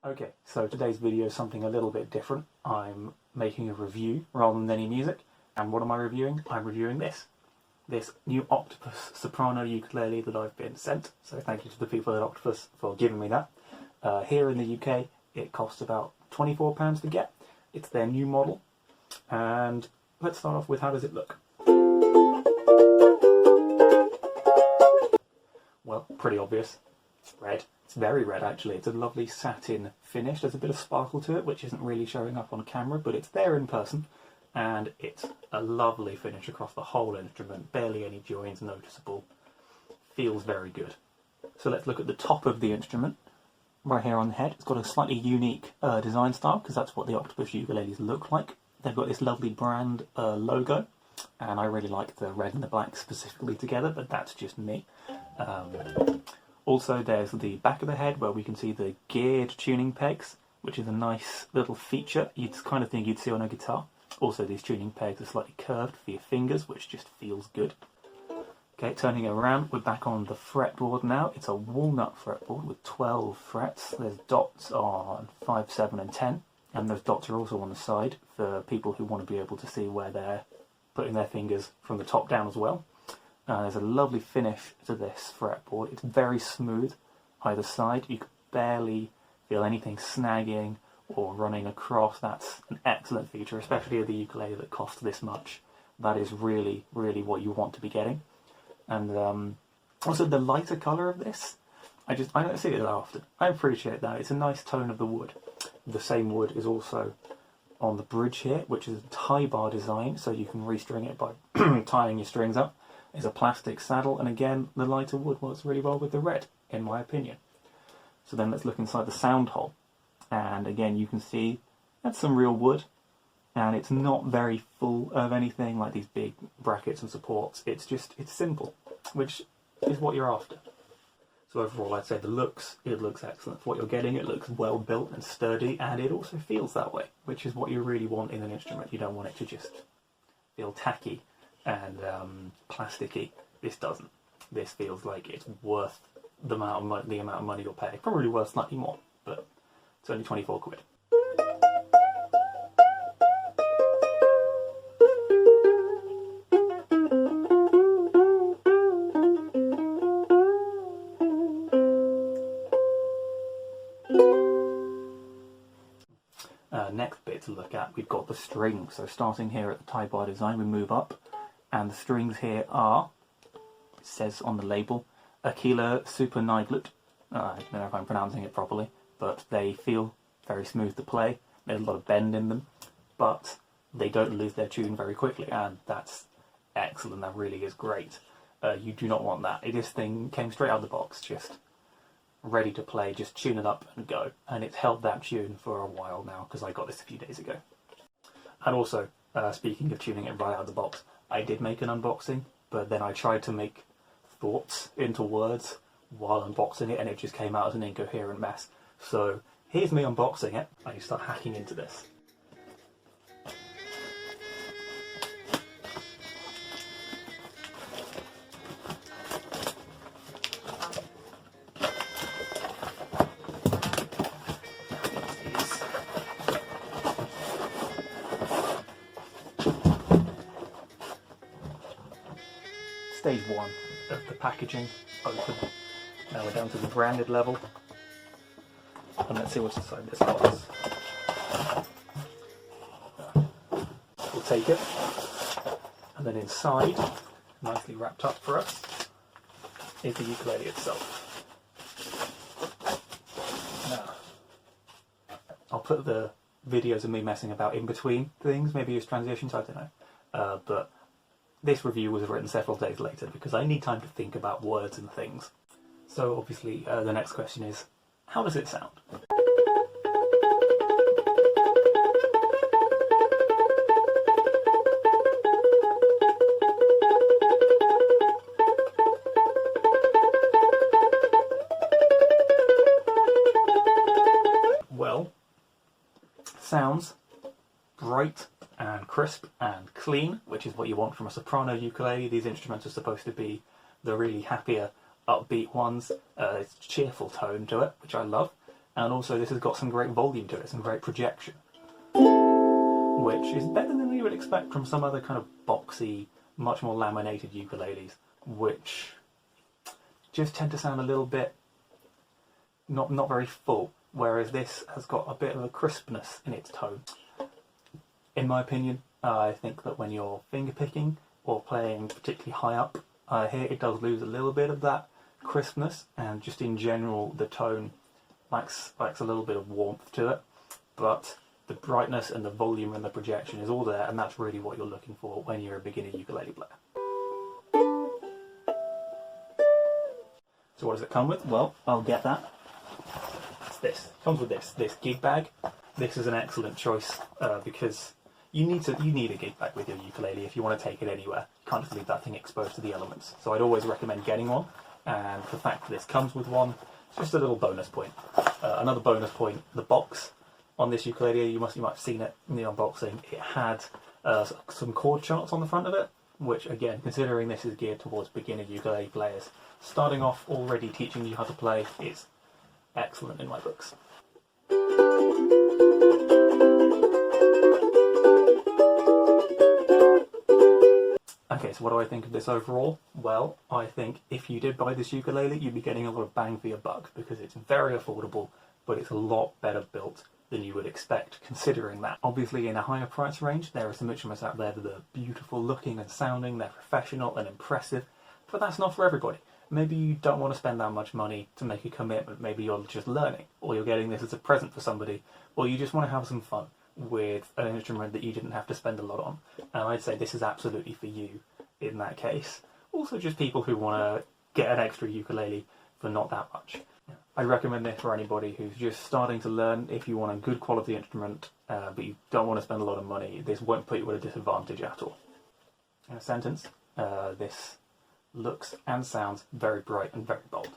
Okay, so today's video is something a little bit different. I'm making a review rather than any music. And what am I reviewing? I'm reviewing this new Octopus soprano ukulele that I've been sent. So thank you to the people at Octopus for giving me that. Here in the UK, it costs about £24 to get. It's their new model. And let's start off with, how does it look? Well, pretty obvious. It's red. It's very red, actually. It's a lovely satin finish. There's a bit of sparkle to it, which isn't really showing up on camera, but it's there in person. And it's a lovely finish across the whole instrument. Barely any joins noticeable. Feels very good. So let's look at the top of the instrument. Right here on the head. It's got a slightly unique design style, because that's what the Octopus ukuleles look like. They've got this lovely brand logo. And I really like the red and the black specifically together, but that's just me. Also, there's the back of the head where we can see the geared tuning pegs, which is a nice little feature. You'd kind of think you'd see on a guitar. Also, these tuning pegs are slightly curved for your fingers, which just feels good. Okay, turning it around, we're back on the fretboard now. It's a walnut fretboard with 12 frets. There's dots on 5, 7 and 10. And those dots are also on the side for people who want to be able to see where they're putting their fingers from the top down as well. There's a lovely finish to this fretboard. It's very smooth either side. You can barely feel anything snagging or running across. That's an excellent feature, especially with the ukulele that costs this much. That is really, really what you want to be getting. And also the lighter colour of this, I don't see it that often. I appreciate that. It's a nice tone of the wood. The same wood is also on the bridge here, which is a tie bar design, so you can restring it by tying your strings up. It's a plastic saddle, and again, the lighter wood works really well with the red, in my opinion. So then let's look inside the sound hole. And again, you can see that's some real wood, and it's not very full of anything like these big brackets and supports. It's simple, which is what you're after. So overall, I'd say it looks excellent for what you're getting. It looks well built and sturdy, and it also feels that way, which is what you really want in an instrument. You don't want it to just feel tacky and plasticky. This doesn't. This feels like it's worth the amount of money you're paying. Probably worth slightly more, but it's only 24 quid. Next bit to look at, we've got the strings. So starting here at the tie bar design, we move up, and the strings here are, it says on the label, Aquila Super Nidlet. I don't know if I'm pronouncing it properly, but they feel very smooth to play. There's a lot of bend in them, but they don't lose their tune very quickly, and that's excellent. That really is great. You do not want that. This thing came straight out of the box, just ready to play, just tune it up and go. And it's held that tune for a while now, because I got this a few days ago. And also, speaking of tuning it right out of the box, I did make an unboxing, but then I tried to make thoughts into words while unboxing it, and it just came out as an incoherent mess. So here's me unboxing it. I start hacking into this. Stage 1 of the packaging open. Now we're down to the branded level, and let's see what's inside this box. We'll take it, and then inside, nicely wrapped up for us, is the ukulele itself. Now, I'll put the videos of me messing about in between things, maybe as transitions, I don't know, but this review was written several days later because I need time to think about words and things. So obviously the next question is, how does it sound? Well, sounds bright and crisp and clean, which is what you want from a soprano ukulele. These instruments are supposed to be the really happier, upbeat ones. It's a cheerful tone to it, which I love. And also this has got some great volume to it, some great projection, which is better than you would expect from some other kind of boxy, much more laminated ukuleles, which just tend to sound a little bit not very full, whereas this has got a bit of a crispness in its tone. In my opinion, I think that when you're fingerpicking or playing particularly high up, here it does lose a little bit of that crispness, and just in general the tone lacks a little bit of warmth to it, but the brightness and the volume and the projection is all there, and that's really what you're looking for when you're a beginner ukulele player. So what does it come with? Well, I'll get that. It's this. It comes with this gig bag. This is an excellent choice because you need a gig bag with your ukulele if you want to take it anywhere. You can't just leave that thing exposed to the elements. So I'd always recommend getting one, and the fact that this comes with one, it's just a little bonus point. Another bonus point, the box on this ukulele, you might have seen it in the unboxing, it had some chord charts on the front of it, which again, considering this is geared towards beginner ukulele players, starting off already teaching you how to play is excellent in my books. Okay, so what do I think of this overall? Well, I think if you did buy this ukulele, you'd be getting a lot of bang for your buck, because it's very affordable, but it's a lot better built than you would expect, considering that. Obviously, in a higher price range, there are some instruments out there that are beautiful looking and sounding, they're professional and impressive, but that's not for everybody. Maybe you don't want to spend that much money to make a commitment, maybe you're just learning, or you're getting this as a present for somebody, or you just want to have some fun with an instrument that you didn't have to spend a lot on. And I'd say this is absolutely for you in that case. Also just people who want to get an extra ukulele for not that much. I recommend this for anybody who's just starting to learn. If you want a good quality instrument, but you don't want to spend a lot of money, this won't put you at a disadvantage at all. In a sentence, this looks and sounds very bright and very bold.